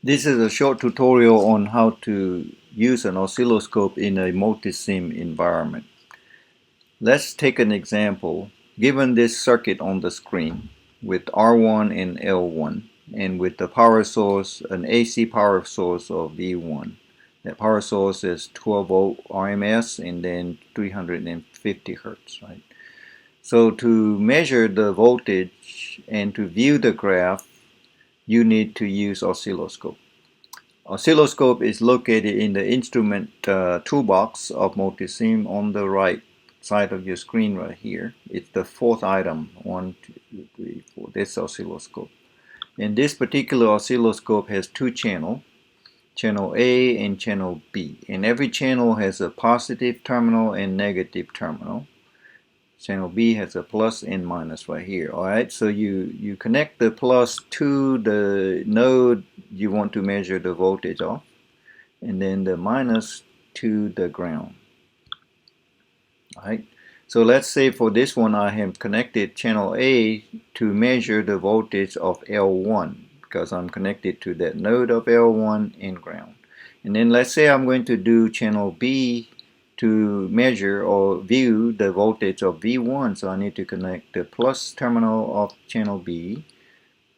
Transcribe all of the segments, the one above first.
This is a short tutorial on how to use an oscilloscope in a multisim environment. Let's take an example. Given this circuit on the screen with R1 and L1 and with the power source, an AC power source of V1. That power source is 12 volt RMS and then 350 Hertz, right? So to measure the voltage and to view the graph, you need to use oscilloscope. Oscilloscope is located in the instrument toolbox of MULTISIM on the right side of your screen right here. It's the fourth item, 1, 2, 3, 4, this oscilloscope. And this particular oscilloscope has two channels, channel A and channel B. And every channel has a positive terminal and negative terminal. Channel B has a plus and minus right here. Alright, so you connect the plus to the node you want to measure the voltage of, and then the minus to the ground. Alright, so let's say for this one I have connected channel A to measure the voltage of L1 because I'm connected to that node of L1 and ground. And then let's say I'm going to do channel B to measure or view the voltage of V1, so I need to connect the plus terminal of channel B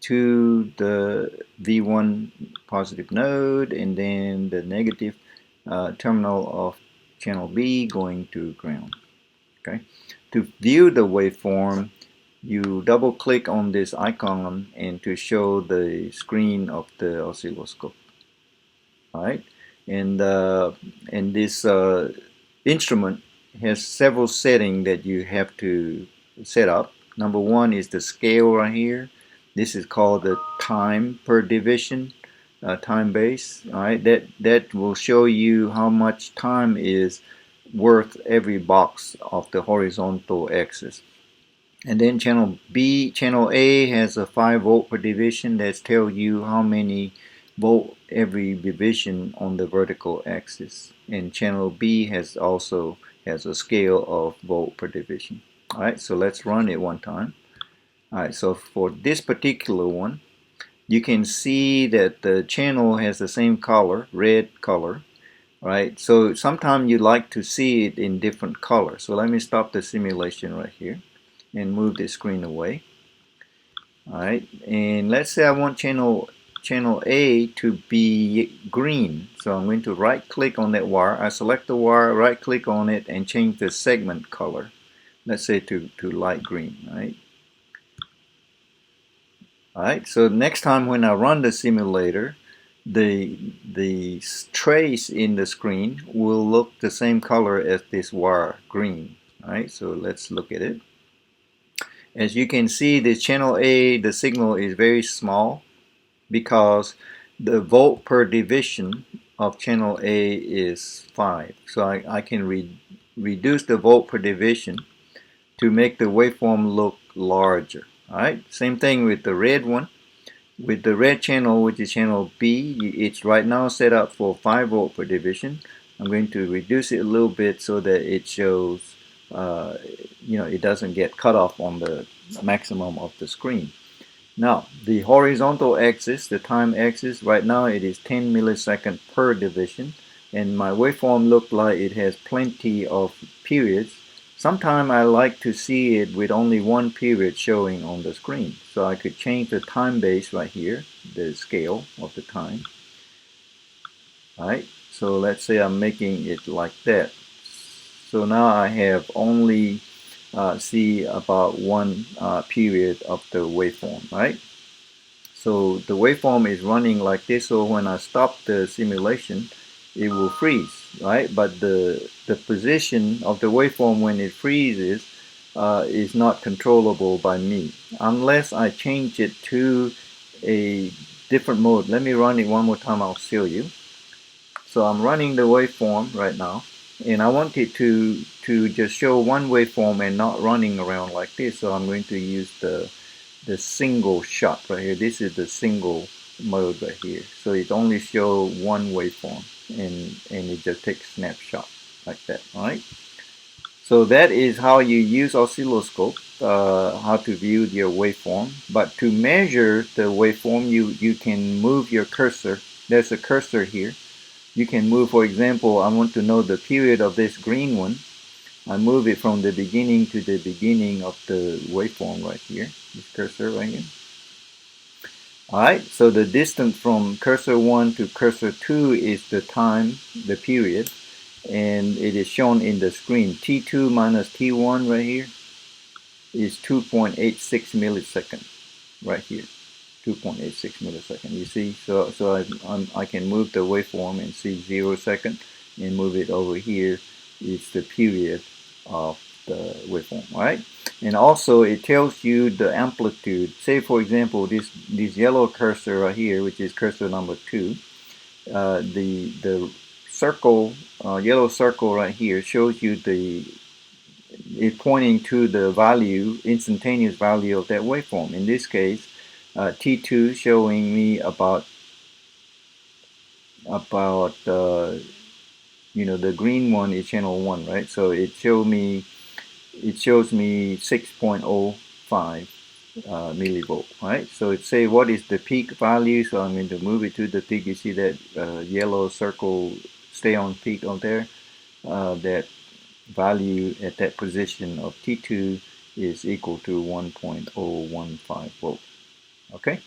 to the V1 positive node and then the negative terminal of channel B going to ground. Okay. To view the waveform, you double click on this icon and to show the screen of the oscilloscope. Alright, and this instrument has several settings that you have to set up. Number one is the scale right here. This is called the time per division, time base. All right, that will show you how much time is worth every box of the horizontal axis. And then channel B, channel A has a 5 volt per division that tells you how many volt every division on the vertical axis. And channel B also has a scale of volt per division. Alright, so let's run it one time. Alright, so for this particular one, you can see that the channel has the same color, red color. Right, so sometimes you like to see it in different colors. So let me stop the simulation right here and move the screen away. Alright, and let's say I want channel A to be green. So I'm going to right click on that wire. I select the wire, right click on it and change the segment color. Let's say to light green. Right. Alright, so next time when I run the simulator, the trace in the screen will look the same color as this wire, green. Alright, so let's look at it. As you can see, the channel A, the signal is very small because the volt per division of channel A is 5. So I can reduce the volt per division to make the waveform look larger. Alright, same thing with the red one. With the red channel, which is channel B, it's right now set up for 5 volt per division. I'm going to reduce it a little bit so that it shows, it doesn't get cut off on the maximum of the screen. Now, the horizontal axis, the time axis, right now it is 10 milliseconds per division, and my waveform looks like it has plenty of periods. Sometimes I like to see it with only one period showing on the screen. So I could change the time base right here, the scale of the time. Alright, so let's say I'm making it like that. So now I have only see about one period of the waveform, right? So the waveform is running like this, so when I stop the simulation, it will freeze, right? But the position of the waveform when it freezes is not controllable by me unless I change it to a different mode. Let me run it one more time, I'll show you. So I'm running the waveform right now, and I want it to just show one waveform and not running around like this. So I'm going to use the single shot right here. This is the single mode right here. So it only shows one waveform, and it just takes a snapshot like that. All right. So that is how you use oscilloscope, how to view your waveform. But to measure the waveform, you can move your cursor there's a cursor here. You can move, for example, I want to know the period of this green one. I move it from the beginning to the beginning of the waveform right here, this cursor right here. Alright, so the distance from cursor 1 to cursor 2 is the time, the period, and it is shown in the screen. T2 minus T1 right here is 2.86 milliseconds right here. 2.86 milliseconds. You see, so I can move the waveform and see 0 second, and move it over here. It's the period of the waveform, right? And also it tells you the amplitude. Say for example, this yellow cursor right here, which is cursor number 2, the circle, yellow circle right here shows you it's pointing to the value, instantaneous value of that waveform. In this case, T2 showing me about you know, the green one is channel 1, right? So it shows me 6.05 millivolt, right? So it say what is the peak value. So I'm going to move it to the peak. You see that yellow circle stay on peak on there. That value at that position of T2 is equal to 1.015 volt. Okay,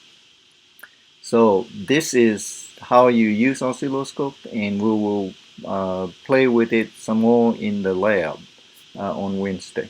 so this is how you use oscilloscope, and we will play with it some more in the lab on Wednesday.